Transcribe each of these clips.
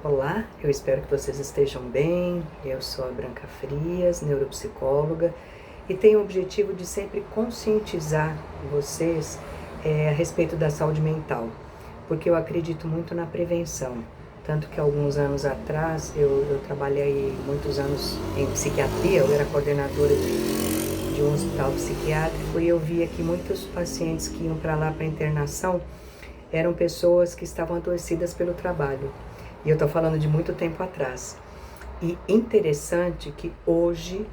Olá, eu espero que vocês estejam bem. Eu sou a Branca Frias, neuropsicóloga, e tenho o objetivo de sempre conscientizar vocês a respeito da saúde mental, porque eu acredito muito na prevenção. Tanto que alguns anos atrás eu trabalhei muitos anos em psiquiatria, eu era coordenadora de um hospital psiquiátrico e eu via que muitos pacientes que iam para lá para internação eram pessoas que estavam adoecidas pelo trabalho. E eu estou falando de muito tempo atrás. E interessante que hoje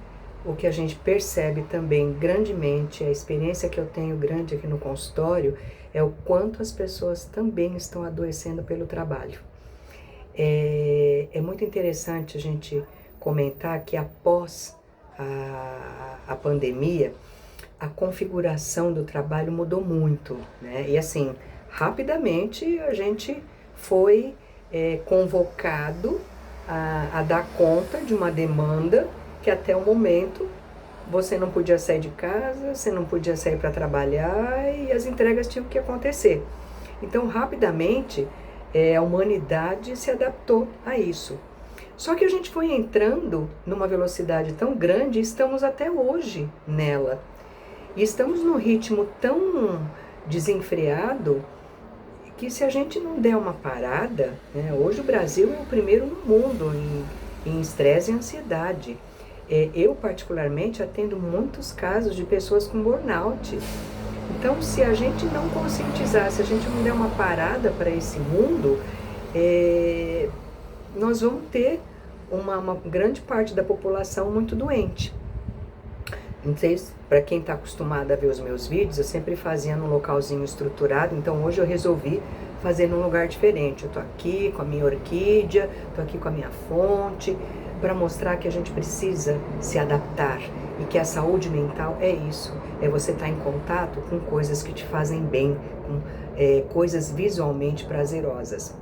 o que a gente percebe também grandemente, a experiência que eu tenho grande aqui no consultório, é o quanto as pessoas também estão adoecendo pelo trabalho. É muito interessante a gente comentar que após a pandemia, a configuração do trabalho mudou muito, né? E assim, rapidamente a gente foi convocado a dar conta de uma demanda que até o momento você não podia sair de casa, você não podia sair para trabalhar e as entregas tinham que acontecer. Então, rapidamente, a humanidade se adaptou a isso. Só que a gente foi entrando numa velocidade tão grande e estamos até hoje nela. E estamos num ritmo tão desenfreado que se a gente não der uma parada, né, hoje o Brasil é o primeiro no mundo em estresse e ansiedade. Eu particularmente atendo muitos casos de pessoas com burnout. Então, se a gente não conscientizar, se a gente não der uma parada para esse mundo, nós vamos ter uma grande parte da população muito doente. Não sei, para quem está acostumado a ver os meus vídeos, eu sempre fazia num localzinho estruturado, então hoje eu resolvi fazer num lugar diferente. Eu tô aqui com a minha orquídea, tô aqui com a minha fonte, para mostrar que a gente precisa se adaptar e que a saúde mental é isso, é você estar em contato com coisas que te fazem bem, com coisas visualmente prazerosas.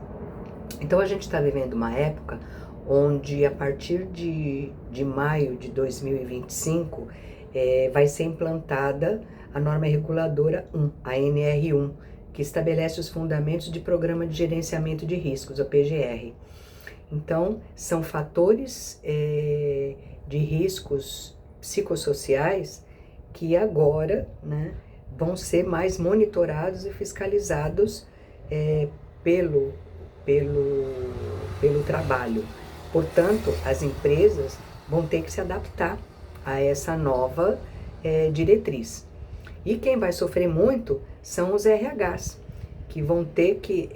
Então a gente está vivendo uma época onde a partir de maio de 2025 vai ser implantada a norma reguladora 1, a NR1, que estabelece os fundamentos de Programa de Gerenciamento de Riscos, a PGR. Então, são fatores de riscos psicossociais que agora, né, vão ser mais monitorados e fiscalizados pelo trabalho. Portanto, as empresas vão ter que se adaptar a essa nova diretriz. E quem vai sofrer muito são os RHs, que vão ter que...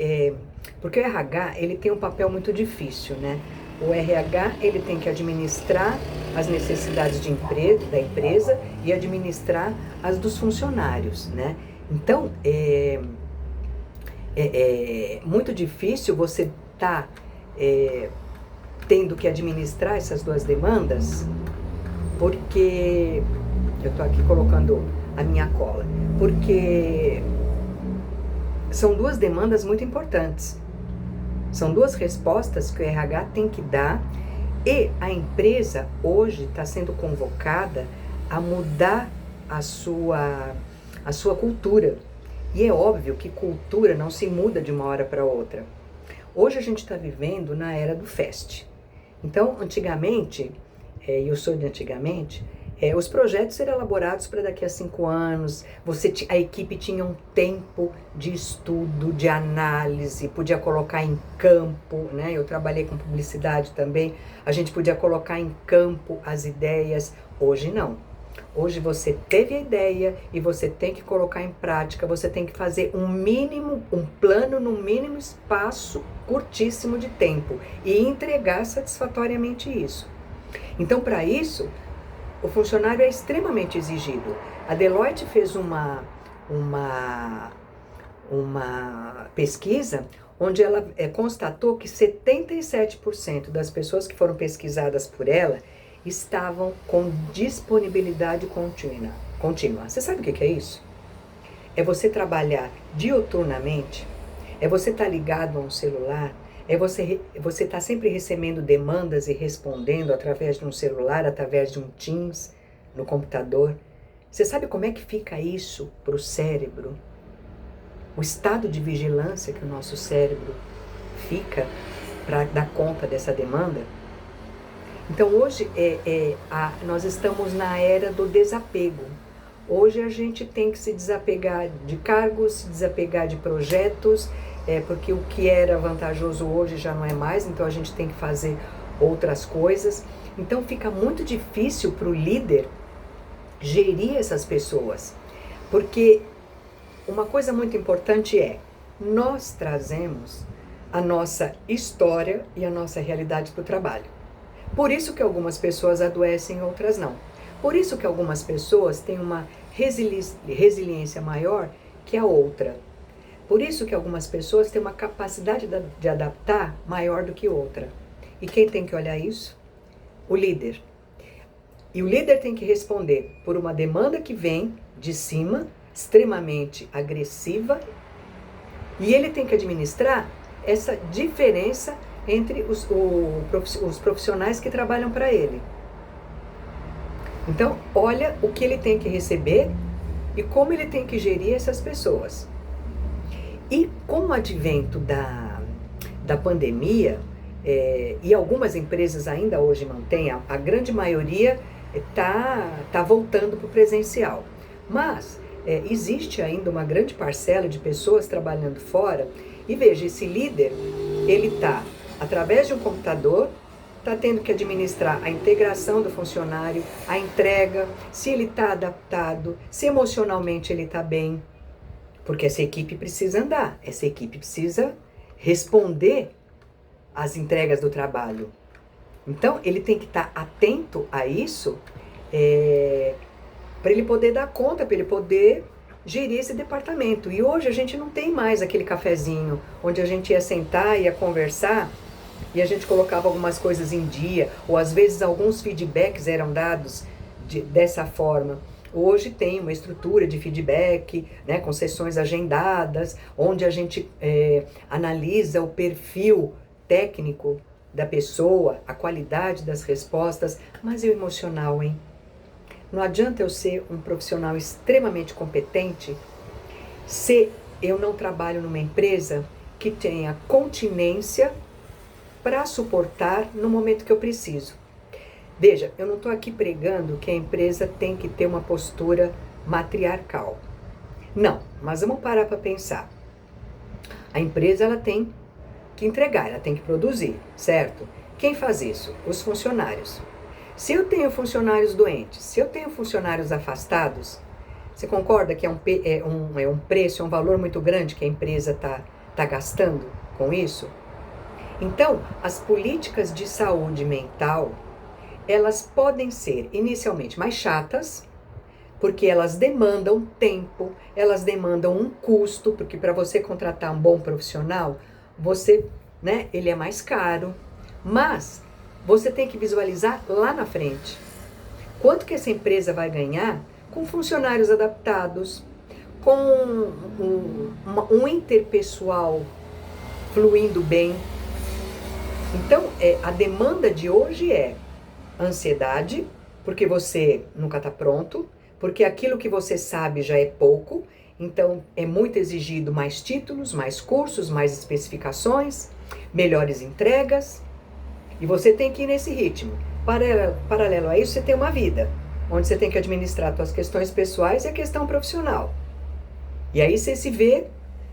porque o RH, ele tem um papel muito difícil, né? O RH, ele tem que administrar as necessidades da empresa e administrar as dos funcionários, né? Então, é muito difícil você estar tendo que administrar essas duas demandas, porque eu tô aqui colocando a minha cola, porque são duas demandas muito importantes, são duas respostas que o RH tem que dar, e a empresa hoje está sendo convocada a mudar a sua cultura, e é óbvio que cultura não se muda de uma hora para outra. Hoje a gente está vivendo na era do fast. Então, antigamente, eu sou de antigamente, os projetos eram elaborados para daqui a 5 anos, a equipe tinha um tempo de estudo, de análise, podia colocar em campo, né? Eu trabalhei com publicidade também, a gente podia colocar em campo as ideias. Hoje não. Hoje você teve a ideia e você tem que colocar em prática, você tem que fazer um plano no mínimo espaço curtíssimo de tempo e entregar satisfatoriamente isso. Então, para isso, o funcionário é extremamente exigido. A Deloitte fez uma pesquisa onde ela constatou que 77% das pessoas que foram pesquisadas por ela estavam com disponibilidade contínua. Você sabe o que é isso? É você trabalhar diuturnamente, é você estar ligado a um celular, é você estar sempre recebendo demandas e respondendo através de um celular, através de um Teams, no computador. Você sabe como é que fica isso para o cérebro? O estado de vigilância que o nosso cérebro fica para dar conta dessa demanda. Então hoje nós estamos na era do desapego. Hoje a gente tem que se desapegar de cargos, se desapegar de projetos, porque o que era vantajoso hoje já não é mais, então a gente tem que fazer outras coisas. Então fica muito difícil para o líder gerir essas pessoas, porque uma coisa muito importante nós trazemos a nossa história e a nossa realidade para o trabalho. Por isso que algumas pessoas adoecem e outras não. Por isso que algumas pessoas têm uma resiliência maior que a outra. Por isso que algumas pessoas têm uma capacidade de adaptar maior do que outra. E quem tem que olhar isso? O líder. E o líder tem que responder por uma demanda que vem de cima, extremamente agressiva, e ele tem que administrar essa diferença entre os profissionais que trabalham para ele. Então, olha o que ele tem que receber e como ele tem que gerir essas pessoas. E com o advento da pandemia, e algumas empresas ainda hoje mantêm, a grande maioria tá voltando para o presencial. Mas existe ainda uma grande parcela de pessoas trabalhando fora. E veja, esse líder, ele está, através de um computador, está tendo que administrar a integração do funcionário, a entrega, se ele está adaptado, se emocionalmente ele está bem. Porque essa equipe precisa andar, essa equipe precisa responder às entregas do trabalho. Então, ele tem que estar atento a isso para ele poder dar conta, para ele poder gerir esse departamento. E hoje a gente não tem mais aquele cafezinho onde a gente ia sentar, ia conversar e a gente colocava algumas coisas em dia, ou às vezes alguns feedbacks eram dados dessa forma. Hoje tem uma estrutura de feedback, né, com sessões agendadas, onde a gente analisa o perfil técnico da pessoa, a qualidade das respostas, mas e o emocional, hein? Não adianta eu ser um profissional extremamente competente se eu não trabalho numa empresa que tenha continência para suportar no momento que eu preciso. Veja, eu não estou aqui pregando que a empresa tem que ter uma postura matriarcal. Não, mas vamos parar para pensar. A empresa ela tem que entregar, ela tem que produzir, certo? Quem faz isso? Os funcionários. Se eu tenho funcionários doentes, se eu tenho funcionários afastados, você concorda que é um preço, é um valor muito grande que a empresa tá gastando com isso? Então, as políticas de saúde mental, elas podem ser inicialmente mais chatas, porque elas demandam tempo, elas demandam um custo, porque para você contratar um bom profissional, ele é mais caro, mas você tem que visualizar lá na frente. Quanto que essa empresa vai ganhar com funcionários adaptados, com um interpessoal fluindo bem. Então, a demanda de hoje é ansiedade, porque você nunca está pronto, porque aquilo que você sabe já é pouco, então é muito exigido mais títulos, mais cursos, mais especificações, melhores entregas, e você tem que ir nesse ritmo. Paralelo a isso, você tem uma vida, onde você tem que administrar suas questões pessoais e a questão profissional. E aí você se vê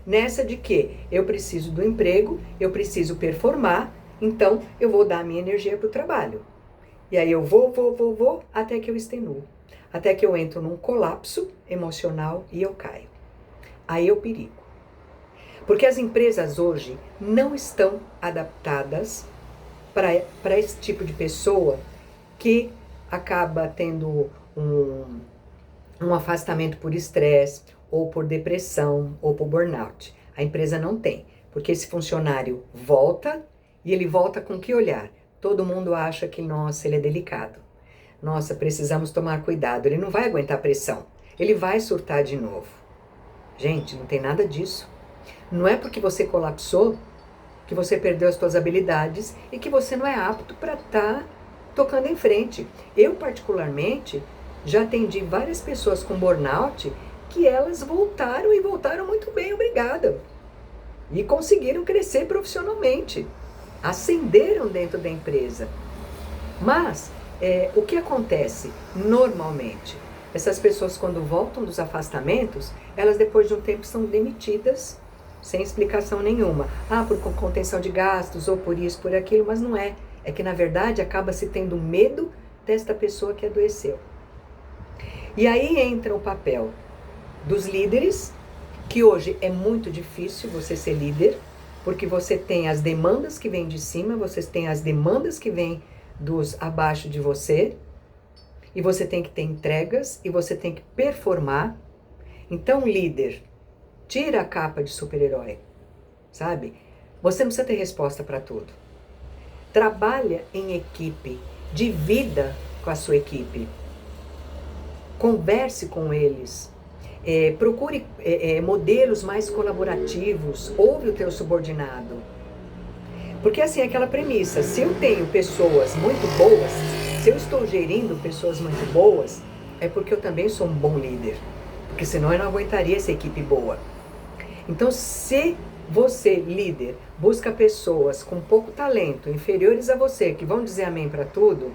nessa de que eu preciso do emprego, eu preciso performar, então eu vou dar a minha energia para o trabalho. E aí eu vou, até que eu extenuo. Até que eu entro num colapso emocional e eu caio. Aí é o perigo. Porque as empresas hoje não estão adaptadas para esse tipo de pessoa que acaba tendo um afastamento por estresse, ou por depressão, ou por burnout. A empresa não tem. Porque esse funcionário volta, e ele volta com que olhar? Todo mundo acha que, nossa, ele é delicado. Nossa, precisamos tomar cuidado. Ele não vai aguentar pressão. Ele vai surtar de novo. Gente, não tem nada disso. Não é porque você colapsou que você perdeu as suas habilidades e que você não é apto para estar tocando em frente. Eu, particularmente, já atendi várias pessoas com burnout que elas voltaram e voltaram muito bem, obrigada. E conseguiram crescer profissionalmente. ascenderam dentro da empresa. Mas o que acontece normalmente? Essas pessoas, quando voltam dos afastamentos, elas depois de um tempo são demitidas sem explicação nenhuma. Por contenção de gastos, ou por isso, por aquilo, mas não é. É que, na verdade, acaba-se tendo medo desta pessoa que adoeceu. E aí entra o papel dos líderes, que hoje é muito difícil você ser líder, porque você tem as demandas que vêm de cima, você tem as demandas que vêm dos abaixo de você, e você tem que ter entregas, e você tem que performar. Então, líder, tira a capa de super-herói, sabe? Você não precisa ter resposta para tudo. Trabalha em equipe, divida com a sua equipe. Converse com eles. Procure modelos mais colaborativos. Ouve o teu subordinado. Porque assim, é aquela premissa, se eu tenho pessoas muito boas, se eu estou gerindo pessoas muito boas, é porque eu também sou um bom líder. Porque senão eu não aguentaria essa equipe boa. Então, se você, líder, busca pessoas com pouco talento, inferiores a você, que vão dizer amém para tudo,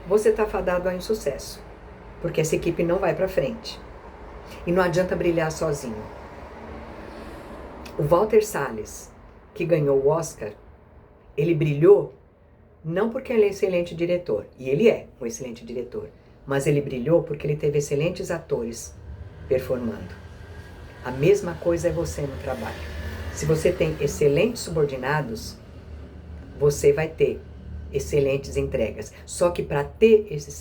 você está fadado ao insucesso. Porque essa equipe não vai para frente. E não adianta brilhar sozinho. O Walter Salles, que ganhou o Oscar, ele brilhou não porque ele é excelente diretor, e ele é um excelente diretor, mas ele brilhou porque ele teve excelentes atores performando. A mesma coisa é você no trabalho. Se você tem excelentes subordinados, você vai ter excelentes entregas. Só que para ter esses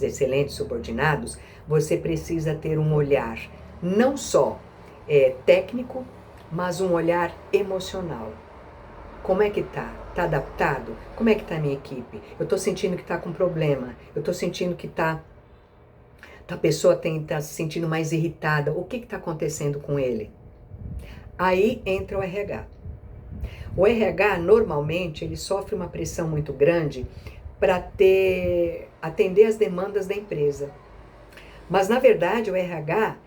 excelentes subordinados, você precisa ter um olhar não só técnico, mas um olhar emocional. Como é que tá? Tá adaptado? Como é que tá a minha equipe? Eu tô sentindo que tá com problema. Eu tô sentindo que a pessoa tá se sentindo mais irritada. O que tá acontecendo com ele? Aí entra o RH. O RH, normalmente, ele sofre uma pressão muito grande para atender as demandas da empresa. Mas, na verdade, o RH,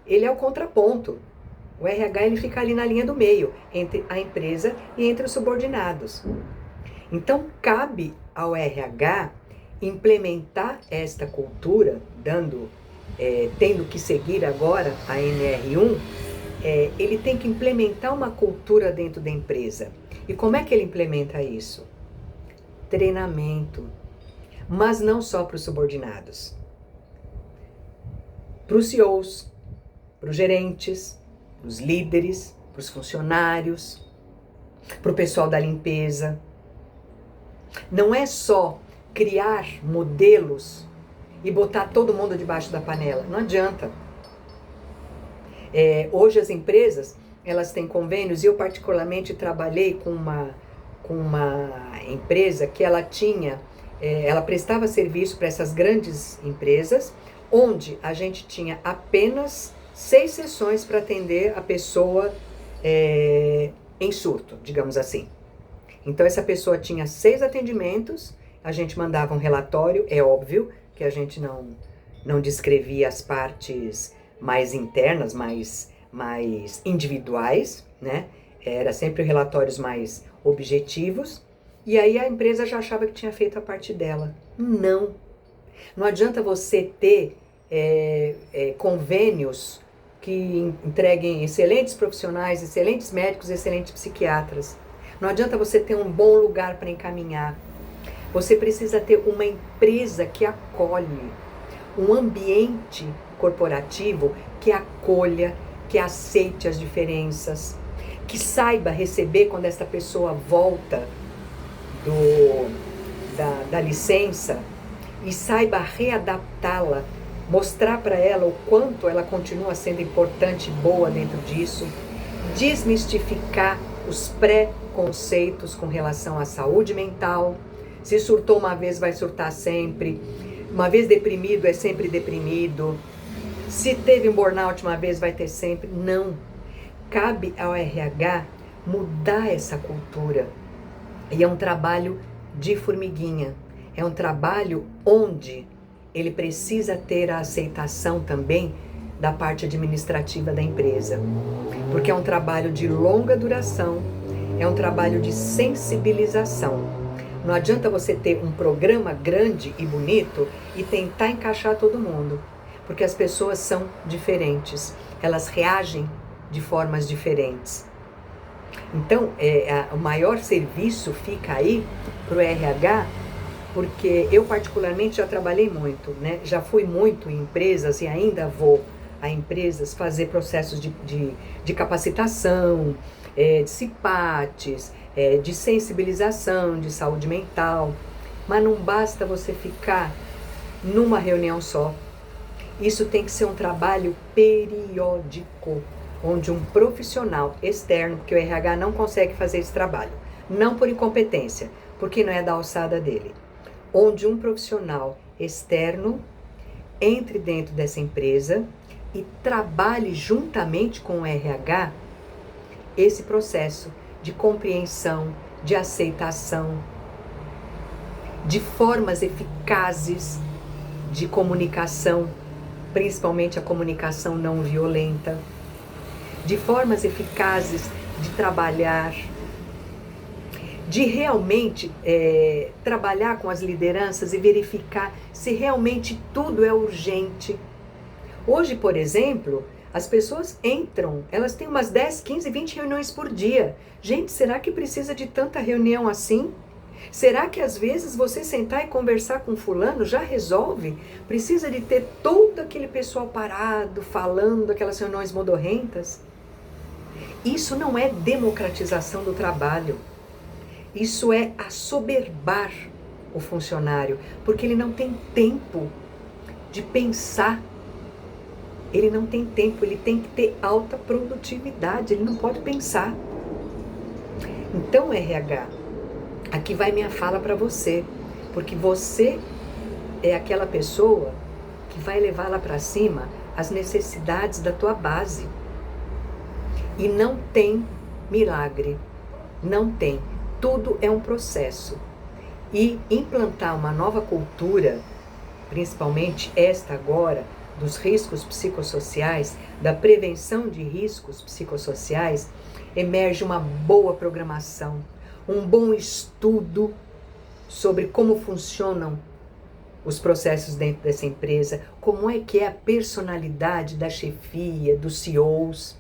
ele é o contraponto. O RH, ele fica ali na linha do meio, entre a empresa e entre os subordinados. Então, cabe ao RH implementar esta cultura, tendo que seguir agora a NR1, ele tem que implementar uma cultura dentro da empresa. E como é que ele implementa isso? Treinamento. Mas não só para os subordinados. Para os CEOs, para os gerentes, para os líderes, para os funcionários, para o pessoal da limpeza. Não é só criar modelos e botar todo mundo debaixo da panela. Não adianta. Hoje as empresas, elas têm convênios, e eu particularmente trabalhei com uma empresa que ela prestava serviço para essas grandes empresas, onde a gente tinha apenas 6 sessões para atender a pessoa em surto, digamos assim. Então essa pessoa tinha 6 atendimentos, a gente mandava um relatório, é óbvio que a gente não descrevia as partes mais internas, mais individuais, né? Era sempre relatórios mais objetivos, e aí a empresa já achava que tinha feito a parte dela. Não adianta você ter convênios que entreguem excelentes profissionais, excelentes médicos, excelentes psiquiatras. Não adianta você ter um bom lugar para encaminhar. Você precisa ter uma empresa que acolhe, um ambiente corporativo que acolha, que aceite as diferenças, que saiba receber quando essa pessoa volta da licença e saiba readaptá-la, mostrar para ela o quanto ela continua sendo importante e boa dentro disso, desmistificar os preconceitos com relação à saúde mental. Se surtou uma vez, vai surtar sempre. Uma vez deprimido, é sempre deprimido. Se teve um burnout uma vez, vai ter sempre. Não. Cabe ao RH mudar essa cultura. E é um trabalho de formiguinha. É um trabalho onde ele precisa ter a aceitação também da parte administrativa da empresa. Porque é um trabalho de longa duração é um trabalho de sensibilização. Não adianta você ter um programa grande e bonito e tentar encaixar todo mundo, porque as pessoas são diferentes, elas reagem de formas diferentes. Então, o maior serviço fica aí para o RH, porque eu particularmente já trabalhei muito, né? Já fui muito em empresas e ainda vou a empresas fazer processos de capacitação, de CIPATES, de sensibilização, de saúde mental. Mas não basta você ficar numa reunião só. Isso tem que ser um trabalho periódico, onde um profissional externo, porque o RH não consegue fazer esse trabalho, não por incompetência, porque não é da alçada dele, onde um profissional externo entre dentro dessa empresa e trabalhe juntamente com o RH esse processo de compreensão, de aceitação, de formas eficazes de comunicação, principalmente a comunicação não violenta, de formas eficazes de trabalhar, de realmente trabalhar com as lideranças e verificar se realmente tudo é urgente. Hoje, por exemplo, as pessoas entram, elas têm umas 10, 15, 20 reuniões por dia. Gente, será que precisa de tanta reunião assim? Será que às vezes você sentar e conversar com fulano já resolve? Precisa de ter todo aquele pessoal parado, falando, aquelas reuniões modorrentas? Isso não é democratização do trabalho. Isso é assoberbar o funcionário, porque ele não tem tempo de pensar. Ele não tem tempo, ele tem que ter alta produtividade, ele não pode pensar. Então, RH, aqui vai minha fala para você, porque você é aquela pessoa que vai levar lá para cima as necessidades da tua base. E não tem milagre, não tem. Tudo é um processo. E implantar uma nova cultura, principalmente esta agora, dos riscos psicossociais, da prevenção de riscos psicossociais, emerge uma boa programação, um bom estudo sobre como funcionam os processos dentro dessa empresa, como é que é a personalidade da chefia, dos CEOs,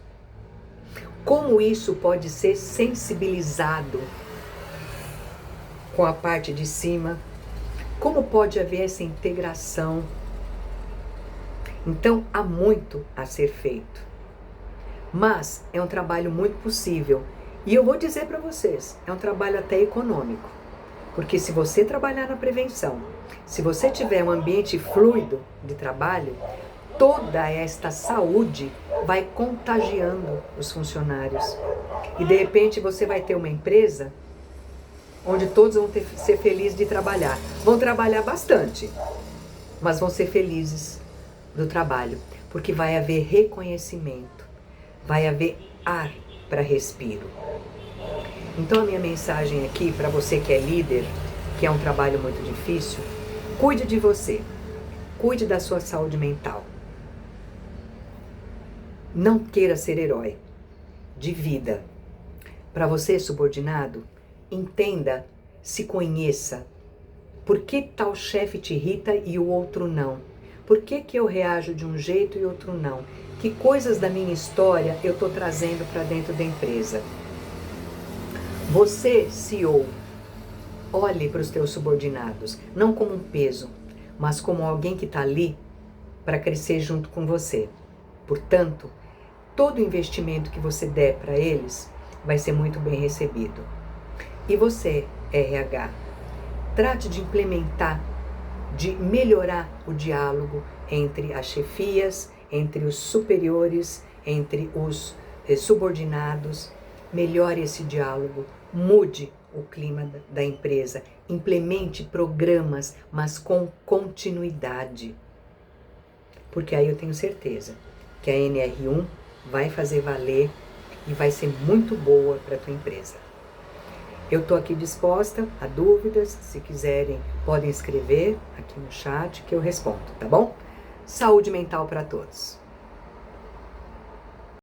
como isso pode ser sensibilizado com a parte de cima, como pode haver essa integração. Então, há muito a ser feito. Mas é um trabalho muito possível. E eu vou dizer para vocês, é um trabalho até econômico. Porque se você trabalhar na prevenção, se você tiver um ambiente fluido de trabalho, toda esta saúde vai contagiando os funcionários. E de repente você vai ter uma empresa onde todos vão ser felizes de trabalhar. Vão trabalhar bastante, mas vão ser felizes do trabalho, porque vai haver reconhecimento, vai haver ar para respiro. Então a minha mensagem aqui para você que é líder, que é um trabalho muito difícil, cuide de você, cuide da sua saúde mental. Não queira ser herói de vida. Para você, subordinado, entenda, se conheça. Por que tal chefe te irrita e o outro não? Por que eu reajo de um jeito e outro não? Que coisas da minha história eu estou trazendo para dentro da empresa? Você, CEO, olhe para os teus subordinados, não como um peso, mas como alguém que está ali para crescer junto com você. Portanto, todo investimento que você der para eles vai ser muito bem recebido. E você, RH, trate de implementar, de melhorar o diálogo entre as chefias, entre os superiores, entre os subordinados. Melhore esse diálogo, mude o clima da empresa, implemente programas, mas com continuidade. Porque aí eu tenho certeza que a NR1 vai fazer valer e vai ser muito boa para a tua empresa. Eu estou aqui disposta a dúvidas, se quiserem podem escrever aqui no chat que eu respondo, tá bom? Saúde mental para todos!